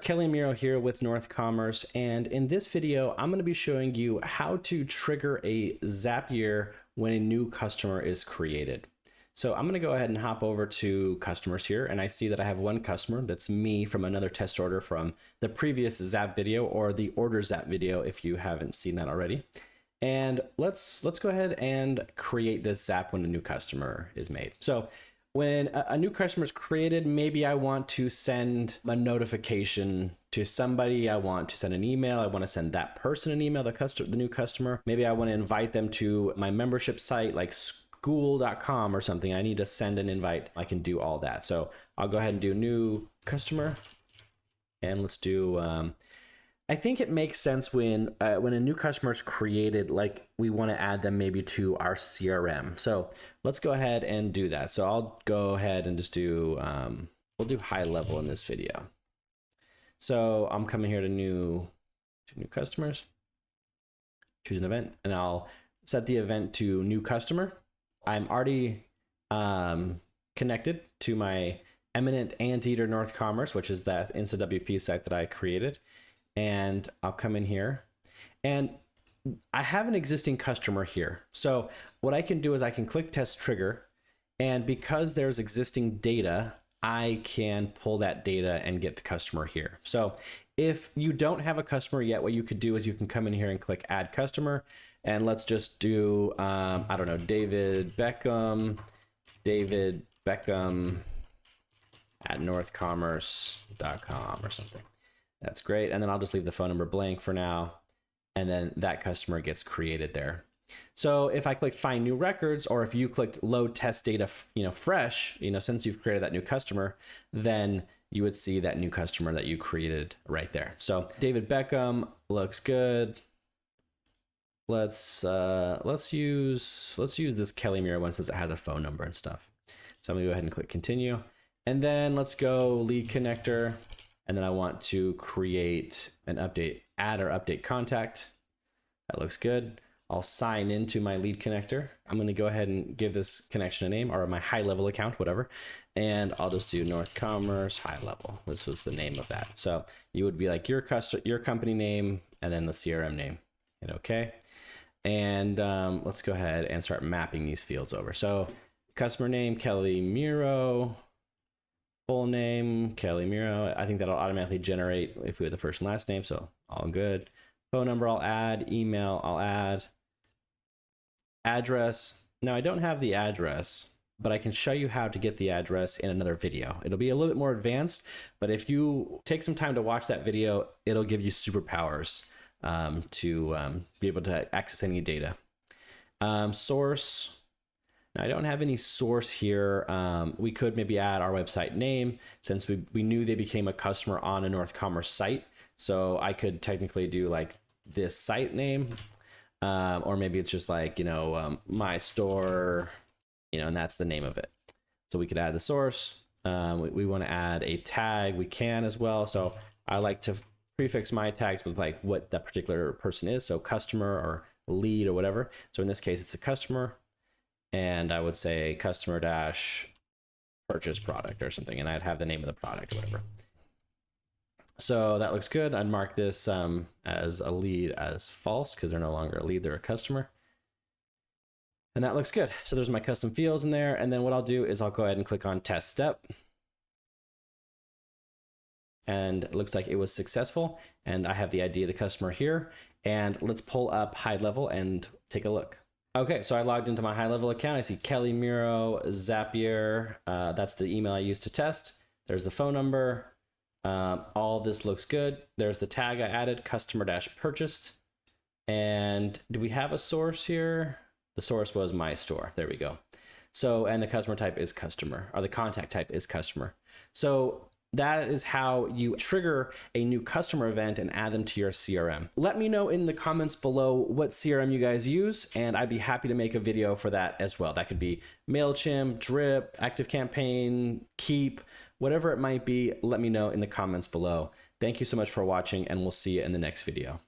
Kelly Miro here with North Commerce, and in this video, I'm going to be showing you how to trigger a Zapier when a new customer is created. So I'm going to go ahead and hop over to customers here, and I see that I have one customer. That's me from another test order from the previous Zap video or the order Zap video if you haven't seen that already. And let's go ahead and create this Zap when a new customer is made. So when a new customer is created, maybe I want to send a notification to somebody. I want to send an email. I want to send that person an email, the new customer. Maybe I want to invite them to my membership site like school.com or something. I need to send an invite. I can do all that. So I'll go ahead and do new customer, and let's do, I think it makes sense when a new customer is created, like we want to add them maybe to our CRM. So let's go ahead and do that. So I'll go ahead and just do, we'll do HighLevel in this video. So I'm coming here to new customers, choose an event, and I'll set the event to new customer. I'm already connected to my eminent anteater North Commerce, which is that InstaWP site that I created. And I'll come in here, and I have an existing customer here. So what I can do is I can click test trigger, and because there's existing data, I can pull that data and get the customer here. So if you don't have a customer yet, what you could do is you can come in here and click add customer, and let's just do, I don't know, David Beckham at northcommerce.com or something. That's great. And then I'll just leave the phone number blank for now. And then that customer gets created there. So if I click find new records, or if you clicked load test data, fresh, since you've created that new customer, then you would see that new customer that you created right there. So David Beckham looks good. Let's use this Kelly Miro one since it has a phone number and stuff. So I'm gonna go ahead and click continue. And then let's go LeadConnector. And then I want to create an add or update contact. That looks good. I'll sign into my LeadConnector. I'm going to go ahead and give this connection a name, or my HighLevel account, whatever. And I'll just do North Commerce HighLevel. This was the name of that. So you would be like your company name and then the CRM name. Hit OK. And let's go ahead and start mapping these fields over. So customer name, Kelly Miro. Full name, Kelly Miro. I think that'll automatically generate if we have the first and last name, so all good. Phone number I'll add, email I'll add. Address, now I don't have the address, but I can show you how to get the address in another video. It'll be a little bit more advanced, but if you take some time to watch that video, it'll give you superpowers to be able to access any data. Source. Now, I don't have any source here. We could maybe add our website name since we knew they became a customer on a North Commerce site. So I could technically do like this site name, or maybe it's just like, my store, and that's the name of it. So we could add the source. We want to add a tag. We can as well. So I like to prefix my tags with like what that particular person is. So customer or lead or whatever. So in this case, it's a customer. And I would say customer dash purchase product or something, and I'd have the name of the product or whatever. So that looks good. I'd mark this as a lead as false because they're no longer a lead, they're a customer. And that looks good. So there's my custom fields in there. And then what I'll do is I'll go ahead and click on test step. And it looks like it was successful. And I have the ID of the customer here. And let's pull up HighLevel and take a look. Okay, so I logged into my HighLevel account. I see Kelly Miro, Zapier. That's the email I used to test. There's the phone number. All this looks good. There's the tag I added, customer dash purchased. And do we have a source here? The source was my store. There we go. So, and the customer type is customer, or the contact type is customer. So that is how you trigger a new customer event and add them to your CRM. Let me know in the comments below what CRM you guys use, and I'd be happy to make a video for that as well. That could be MailChimp, Drip, ActiveCampaign, Keep, whatever it might be. Let me know in the comments below. Thank you so much for watching, and we'll see you in the next video.